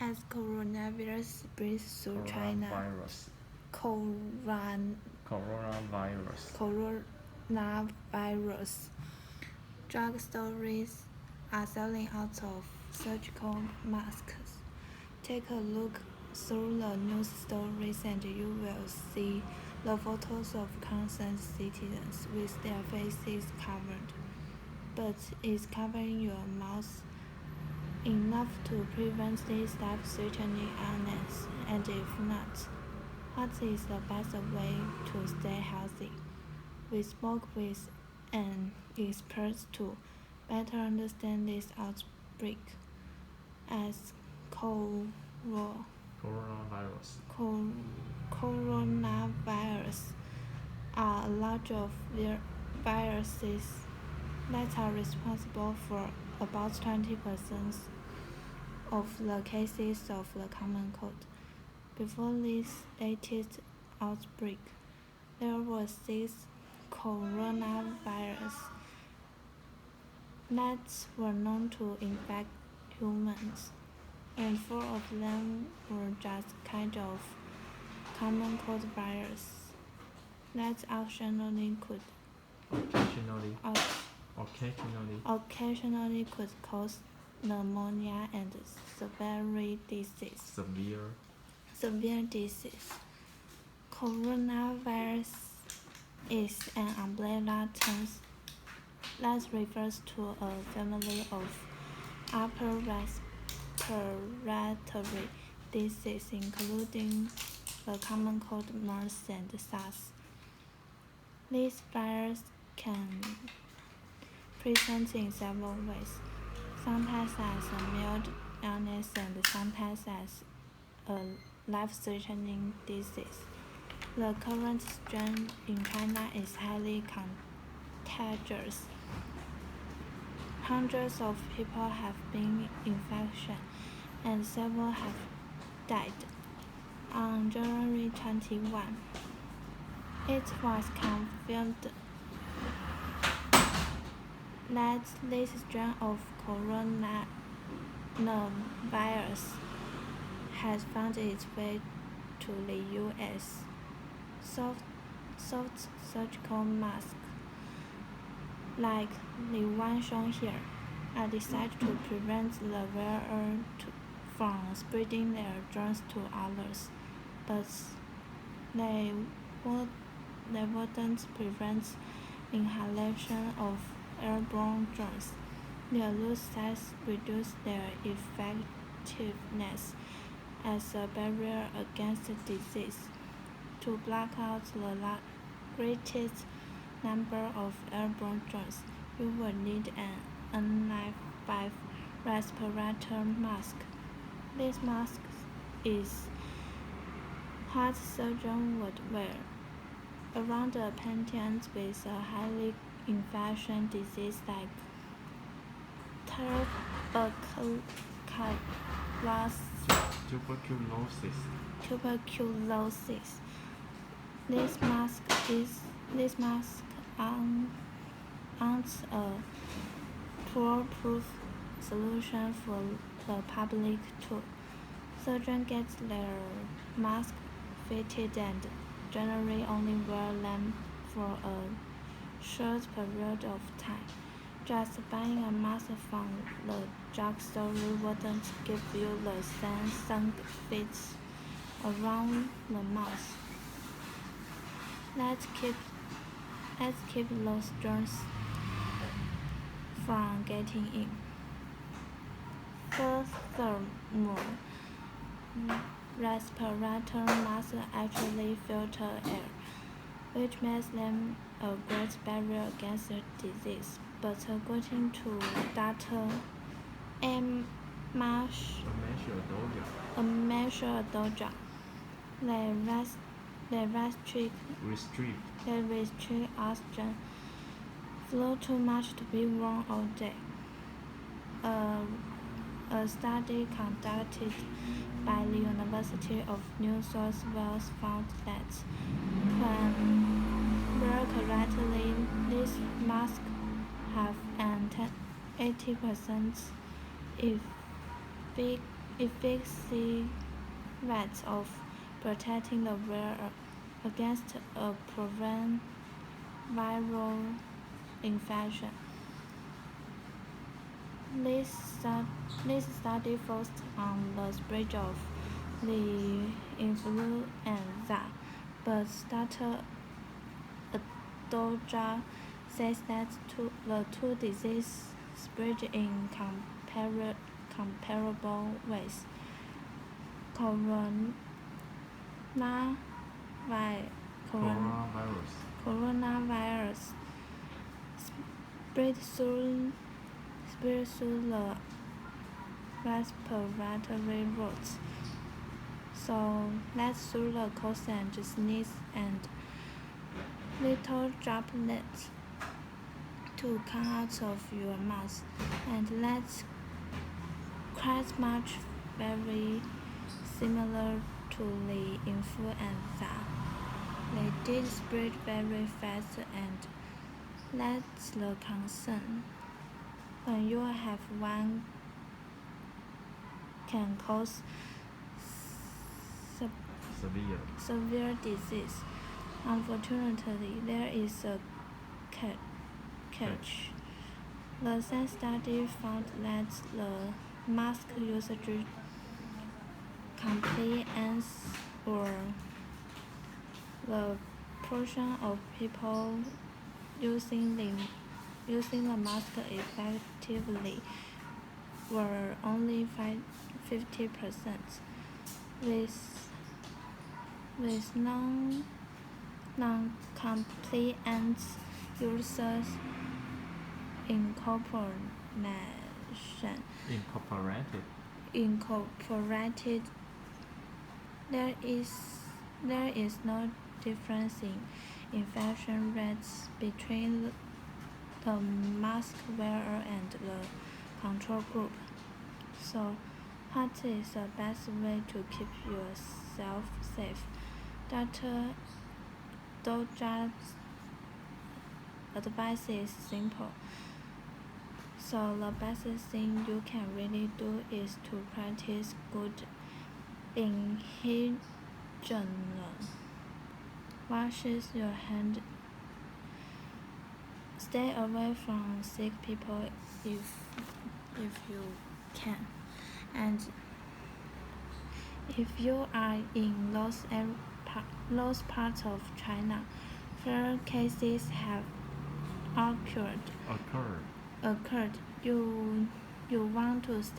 As coronavirus spreads through China, coronavirus drugstores are selling out of surgical masks. Take a look through the news stories and you will see the photos of concerned citizens with their faces covered. But is covering your mouth enough to prevent this life-threatening illness? And if not, what is the best way to stay healthy? We spoke with an expert to better understand this outbreak. As coronavirus are a lot of viruses that are responsible for about 20% of the cases of the common cold. Before this latest outbreak, there were 6 coronavirus that were known to infect humans, and 4 of them were just kind of common cold virus that occasionally could cause pneumonia and severe disease. Coronavirus is an umbrella term that refers to a family of upper respiratory diseases, including the common cold, MERS, and SARS. This virus can present in several ways, sometimes as a mild illness and sometimes as a life-threatening disease. The current strain in China is highly contagious. Hundreds of people have been infected and several have died. On January 21, it was confirmed that this strain of coronavirus has found its way to the U.S. Soft surgical masks, like the one shown here, are designed to prevent the wearer from spreading their germs to others, but they wouldn't prevent inhalation of airborne germs. Their loose size reduces their effectiveness as a barrier against disease. To block out the greatest number of airborne germs, you will need an N95 respirator mask. This mask is what surgeons would wear around a patient with a highly infectious disease like tuberculosis. This mask aren't a foolproof solution for the public too. Surgeons get their masks fitted and generally only wear them for a short period of time. Just buying a mask from the drugstore wouldn't give you the same fit around the mouth. Let's keep those germs from getting in. Furthermore, respirator masks actually filter air, which makes them a great barrier against the disease. But according to Dr. Doja, they restrict oxygen flow too much to be worn all day. A study conducted by the University of New South Wales found that when worn correctly, these masks have an 80% efficacy rates of protecting the wearer against a prevent viral infection. This study focused on the spread of the influenza, but Dr. Doja says that the two diseases spread in comparable ways. Coronavirus spread through the respiratory routes, so that's through the cough and sneeze and little droplets to come out of your mouth, and that's quite much very similar to the influenza. They did spread very fast, and that's the concern. When you have one can cause severe disease. Unfortunately, there is a catch. The same study found that the mask usage compliance, or the portion of people using the mask effectively, were only 50%, with non-compliant users incorporated. There is no difference in infection rates between the mask wearer and the control group. So, what is the best way to keep yourself safe? Dr. Doja's advice is simple. So the best thing you can really do is to practice good hygiene. Wash your hands. Stay away from sick people if you can. And if you are in those parts of China where cases have occurred, you want to stay